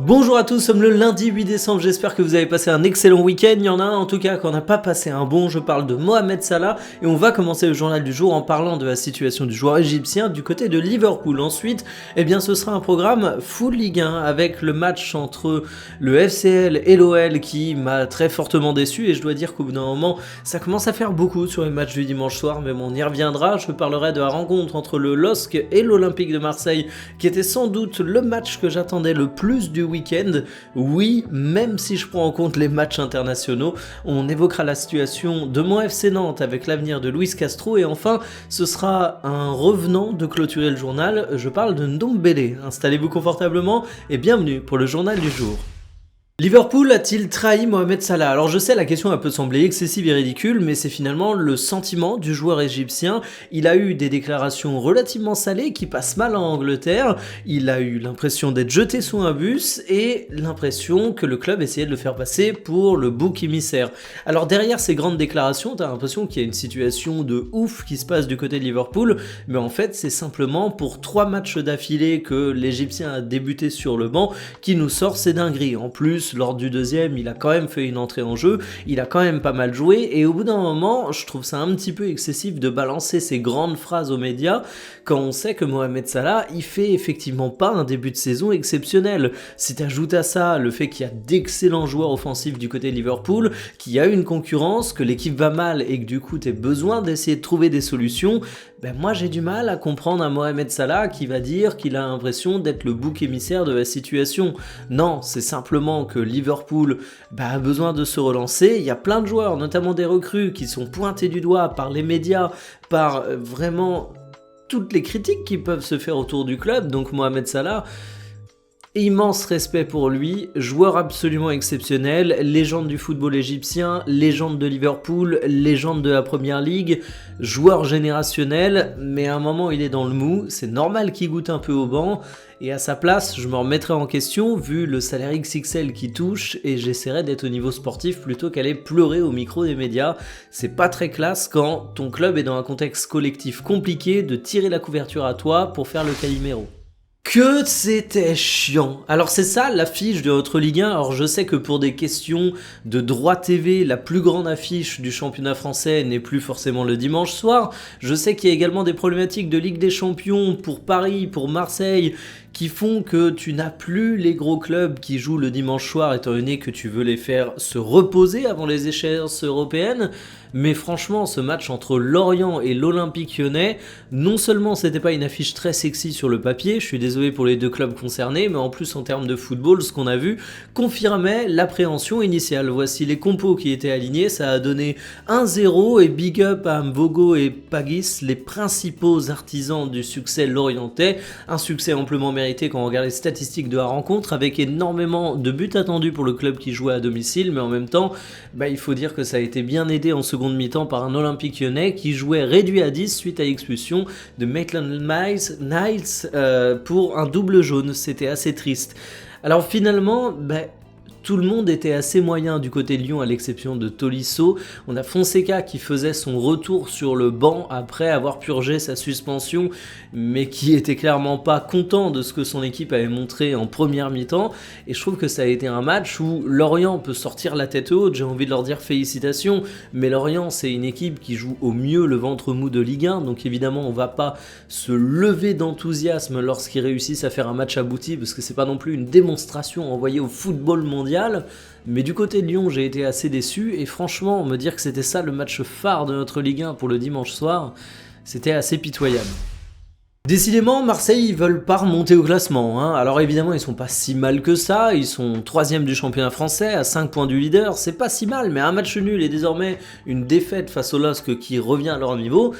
Bonjour à tous, nous sommes le lundi 8 décembre, j'espère que vous avez passé un excellent week-end. Il y en a un en tout cas qu'on n'a pas passé un bon, je parle de Mohamed Salah. Et on va commencer le journal du jour en parlant de la situation du joueur égyptien du côté de Liverpool. Ensuite, ce sera un programme full Ligue 1 avec le match entre le FCL et l'OL qui m'a très fortement déçu. Et je dois dire qu'au bout d'un moment, ça commence à faire beaucoup sur les matchs du dimanche soir, mais bon, on y reviendra. Je parlerai de la rencontre entre le LOSC et l'Olympique de Marseille qui était sans doute le match que j'attendais le plus du week-end. Oui, même si je prends en compte les matchs internationaux, on évoquera la situation de mon FC Nantes avec l'avenir de Luis Castro et enfin, ce sera un revenant de clôturer le journal, je parle de Ndombele. Installez-vous confortablement et bienvenue pour le journal du jour. Liverpool a-t-il trahi Mohamed Salah? Alors je sais, la question peut sembler excessive et ridicule, mais c'est finalement le sentiment du joueur égyptien. Il a eu des déclarations relativement salées qui passent mal en Angleterre, il a eu l'impression d'être jeté sous un bus et l'impression que le club essayait de le faire passer pour le bouc émissaire. Alors derrière ces grandes déclarations, t'as l'impression qu'il y a une situation de ouf qui se passe du côté de Liverpool, mais en fait c'est simplement pour 3 matchs d'affilée que l'Égyptien a débuté sur le banc qui nous sort ces dingueries. En plus, lors du deuxième, il a quand même fait une entrée en jeu, il a quand même pas mal joué, et au bout d'un moment, je trouve ça un petit peu excessif de balancer ces grandes phrases aux médias quand on sait que Mohamed Salah, il fait effectivement pas un début de saison exceptionnel. Si t'ajoutes à ça le fait qu'il y a d'excellents joueurs offensifs du côté de Liverpool, qu'il y a une concurrence, que l'équipe va mal et que du coup t'as besoin d'essayer de trouver des solutions, moi j'ai du mal à comprendre un Mohamed Salah qui va dire qu'il a l'impression d'être le bouc émissaire de la situation. Non, c'est simplement que Liverpool a besoin de se relancer. Il y a plein de joueurs, notamment des recrues, qui sont pointés du doigt par les médias, par vraiment toutes les critiques qui peuvent se faire autour du club. Donc Mohamed Salah, immense respect pour lui, joueur absolument exceptionnel, légende du football égyptien, légende de Liverpool, légende de la Première Ligue, joueur générationnel, mais à un moment il est dans le mou, c'est normal qu'il goûte un peu au banc, et à sa place je me remettrai en question vu le salaire XXL qui touche, et j'essaierai d'être au niveau sportif plutôt qu'aller pleurer au micro des médias. C'est pas très classe quand ton club est dans un contexte collectif compliqué de tirer la couverture à toi pour faire le Calimero. Que c'était chiant. Alors c'est ça l'affiche de notre Ligue 1. Alors je sais que pour des questions de droit TV, la plus grande affiche du championnat français n'est plus forcément le dimanche soir. Je sais qu'il y a également des problématiques de Ligue des Champions pour Paris, pour Marseille, qui font que tu n'as plus les gros clubs qui jouent le dimanche soir étant donné que tu veux les faire se reposer avant les échéances européennes. Mais franchement, ce match entre Lorient et l'Olympique Lyonnais, non seulement c'était pas une affiche très sexy sur le papier, je suis désolé pour les deux clubs concernés, mais en plus en termes de football, ce qu'on a vu confirmait l'appréhension initiale. Voici les compos qui étaient alignés, ça a donné 1-0 et big up à Mbogo et Pagis, les principaux artisans du succès lorientais. Un succès amplement mérité quand on regarde les statistiques de la rencontre, avec énormément de buts attendus pour le club qui jouait à domicile, mais en même temps, il faut dire que ça a été bien aidé en seconde mi-temps par un Olympique Lyonnais qui jouait réduit à 10 suite à l'expulsion de Maitland-Niles pour un double jaune. C'était assez triste. Alors finalement, tout le monde était assez moyen du côté de Lyon à l'exception de Tolisso. On a Fonseca qui faisait son retour sur le banc après avoir purgé sa suspension, mais qui était clairement pas content de ce que son équipe avait montré en première mi-temps. Et je trouve que ça a été un match où Lorient peut sortir la tête haute. J'ai envie de leur dire félicitations, mais Lorient c'est une équipe qui joue au mieux le ventre mou de Ligue 1, donc évidemment on va pas se lever d'enthousiasme lorsqu'ils réussissent à faire un match abouti, parce que c'est pas non plus une démonstration envoyée au football mondial. Mais du côté de Lyon, j'ai été assez déçu et franchement, me dire que c'était ça le match phare de notre Ligue 1 pour le dimanche soir, c'était assez pitoyable. Décidément, Marseille, ils veulent pas remonter au classement. Alors évidemment, ils sont pas si mal que ça, ils sont 3e du championnat français, à 5 points du leader, c'est pas si mal, mais un match nul et désormais une défaite face au LOSC qui revient à leur niveau,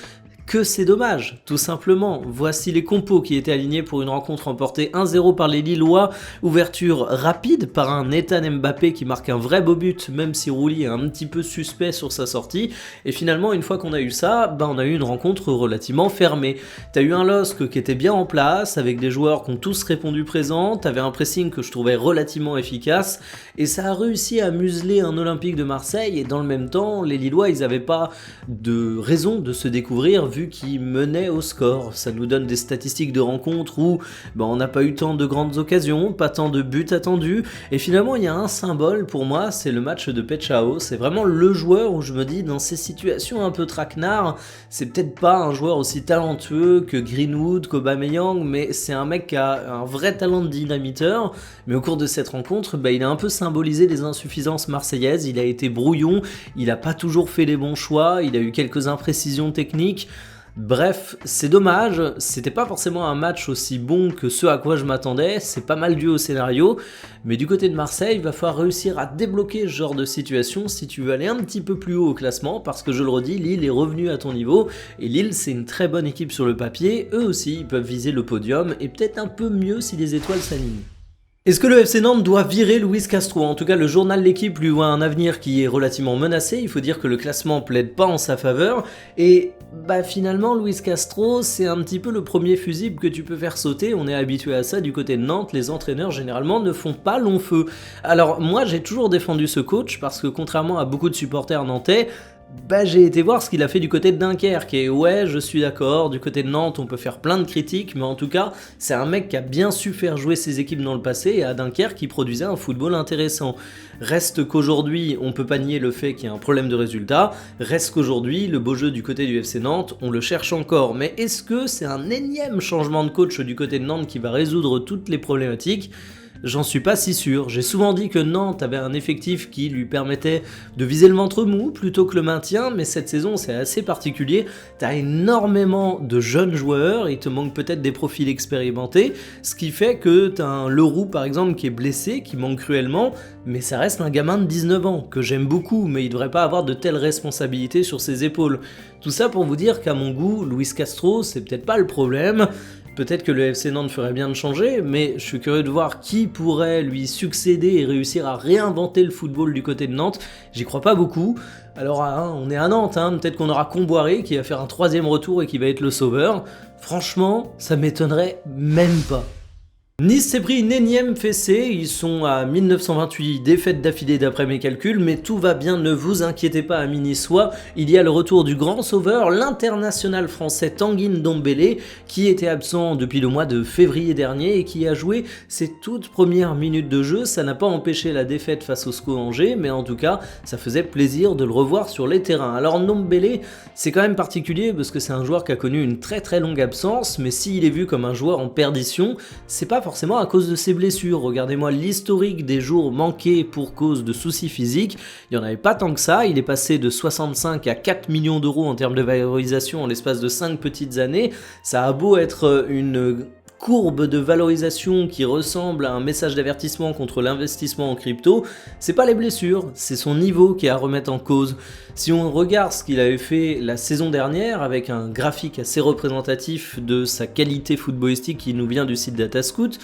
que c'est dommage, tout simplement. Voici les compos qui étaient alignés pour une rencontre remportée 1-0 par les Lillois. Ouverture rapide par un Ethan Mbappé qui marque un vrai beau but, même si Rouli est un petit peu suspect sur sa sortie. Et finalement, une fois qu'on a eu ça, on a eu une rencontre relativement fermée. T'as eu un LOSC qui était bien en place, avec des joueurs qui ont tous répondu présents, t'avais un pressing que je trouvais relativement efficace, et ça a réussi à museler un Olympique de Marseille, et dans le même temps, les Lillois, ils n'avaient pas de raison de se découvrir, vu qu'ils menaient au score. Ça nous donne des statistiques de rencontres où on n'a pas eu tant de grandes occasions, pas tant de buts attendus, et finalement il y a un symbole pour moi, c'est le match de Pechao. C'est vraiment le joueur où je me dis, dans ces situations un peu traquenard, c'est peut-être pas un joueur aussi talentueux que Greenwood, qu'Aubameyang, mais c'est un mec qui a un vrai talent de dynamiteur. Mais au cours de cette rencontre, il a un peu symbolisé les insuffisances marseillaises. Il a été brouillon, il a pas toujours fait les bons choix, il a eu quelques imprécisions techniques. Bref, c'est dommage, c'était pas forcément un match aussi bon que ce à quoi je m'attendais, c'est pas mal dû au scénario, mais du côté de Marseille, il va falloir réussir à débloquer ce genre de situation si tu veux aller un petit peu plus haut au classement, parce que je le redis, Lille est revenu à ton niveau, et Lille c'est une très bonne équipe sur le papier, eux aussi ils peuvent viser le podium, et peut-être un peu mieux si les étoiles s'alignent. Est-ce que le FC Nantes doit virer Luis Castro? En tout cas, le journal L'Équipe lui voit un avenir qui est relativement menacé. Il faut dire que le classement plaide pas en sa faveur. Et finalement, Luis Castro, c'est un petit peu le premier fusible que tu peux faire sauter. On est habitué à ça du côté de Nantes. Les entraîneurs, généralement, ne font pas long feu. Alors, moi, j'ai toujours défendu ce coach parce que, contrairement à beaucoup de supporters nantais, j'ai été voir ce qu'il a fait du côté de Dunkerque, et ouais, je suis d'accord, du côté de Nantes on peut faire plein de critiques, mais en tout cas c'est un mec qui a bien su faire jouer ses équipes dans le passé, et à Dunkerque il produisait un football intéressant. Reste qu'aujourd'hui on peut pas nier le fait qu'il y a un problème de résultat, reste qu'aujourd'hui le beau jeu du côté du FC Nantes on le cherche encore, mais est-ce que c'est un énième changement de coach du côté de Nantes qui va résoudre toutes les problématiques? J'en suis pas si sûr. J'ai souvent dit que Nantes avait un effectif qui lui permettait de viser le ventre mou plutôt que le maintien, mais cette saison c'est assez particulier. T'as énormément de jeunes joueurs, il te manque peut-être des profils expérimentés, ce qui fait que t'as un Leroux par exemple qui est blessé, qui manque cruellement, mais ça reste un gamin de 19 ans, que j'aime beaucoup, mais il devrait pas avoir de telles responsabilités sur ses épaules. Tout ça pour vous dire qu'à mon goût, Luis Castro c'est peut-être pas le problème. Peut-être que le FC Nantes ferait bien de changer, mais je suis curieux de voir qui pourrait lui succéder et réussir à réinventer le football du côté de Nantes. J'y crois pas beaucoup. Alors on est à Nantes, peut-être qu'on aura Comboiré qui va faire un 3e retour et qui va être le sauveur. Franchement, ça m'étonnerait même pas. Nice s'est pris une énième fessée, ils sont à 1928 défaites d'affilée d'après mes calculs, mais tout va bien, ne vous inquiétez pas amis niçois, il y a le retour du grand sauveur, l'international français Tanguy Ndombele, qui était absent depuis le mois de février dernier et qui a joué ses toutes premières minutes de jeu. Ça n'a pas empêché la défaite face au SCO Angers, mais en tout cas, ça faisait plaisir de le revoir sur les terrains. Alors Ndombele, c'est quand même particulier parce que c'est un joueur qui a connu une très très longue absence, mais s'il est vu comme un joueur en perdition, c'est pas forcément à cause de ses blessures. Regardez-moi l'historique des jours manqués pour cause de soucis physiques, il n'y en avait pas tant que ça, il est passé de 65 à 4 millions d'euros en termes de valorisation en l'espace de 5 petites années. Ça a beau être une courbe de valorisation qui ressemble à un message d'avertissement contre l'investissement en crypto, c'est pas les blessures, c'est son niveau qui est à remettre en cause. Si on regarde ce qu'il avait fait la saison dernière avec un graphique assez représentatif de sa qualité footballistique qui nous vient du site Datascout,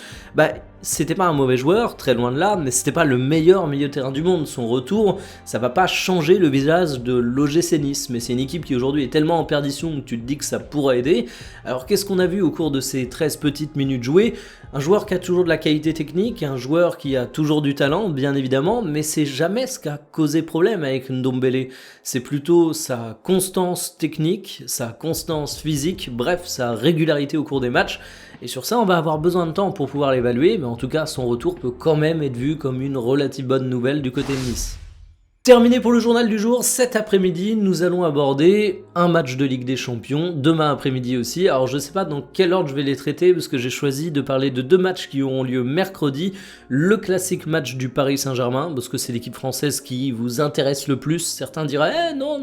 c'était pas un mauvais joueur, très loin de là, mais c'était pas le meilleur milieu de terrain du monde. Son retour, ça va pas changer le visage de l'OGC Nice, mais c'est une équipe qui aujourd'hui est tellement en perdition que tu te dis que ça pourrait aider. Alors qu'est-ce qu'on a vu au cours de ces 13 petites minutes jouées? Un joueur qui a toujours de la qualité technique, un joueur qui a toujours du talent, bien évidemment, mais c'est jamais ce qui a causé problème avec Ndombele. C'est plutôt sa constance technique, sa constance physique, bref, sa régularité au cours des matchs. Et sur ça, on va avoir besoin de temps pour pouvoir l'évaluer, mais en tout cas, son retour peut quand même être vu comme une relative bonne nouvelle du côté de Nice. Terminé pour le journal du jour, cet après-midi, nous allons aborder un match de Ligue des Champions, demain après-midi aussi. Alors je sais pas dans quel ordre je vais les traiter, parce que j'ai choisi de parler de 2 matchs qui auront lieu mercredi. Le classique match du Paris Saint-Germain, parce que c'est l'équipe française qui vous intéresse le plus. Certains diraient, non,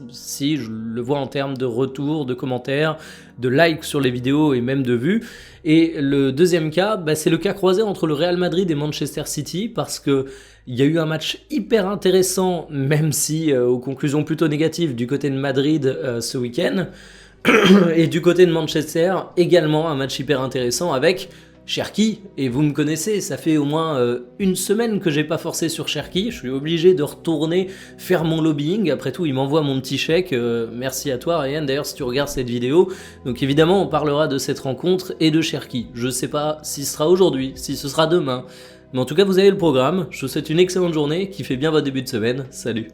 si, je le vois en termes de retours, de commentaires, de likes sur les vidéos et même de vues. Et le deuxième cas, c'est le cas croisé entre le Real Madrid et Manchester City, parce que il y a eu un match hyper intéressant, même si aux conclusions plutôt négatives du côté de Madrid ce week-end. Et du côté de Manchester, également un match hyper intéressant avec Cherki. Et vous me connaissez, ça fait au moins une semaine que j'ai pas forcé sur Cherki. Je suis obligé de retourner faire mon lobbying. Après tout, il m'envoie mon petit chèque. Merci à toi, Ryan, d'ailleurs, si tu regardes cette vidéo. Donc évidemment, on parlera de cette rencontre et de Cherki. Je sais pas si ce sera aujourd'hui, si ce sera demain. Mais en tout cas, vous avez le programme. Je vous souhaite une excellente journée, qui fait bien votre début de semaine. Salut!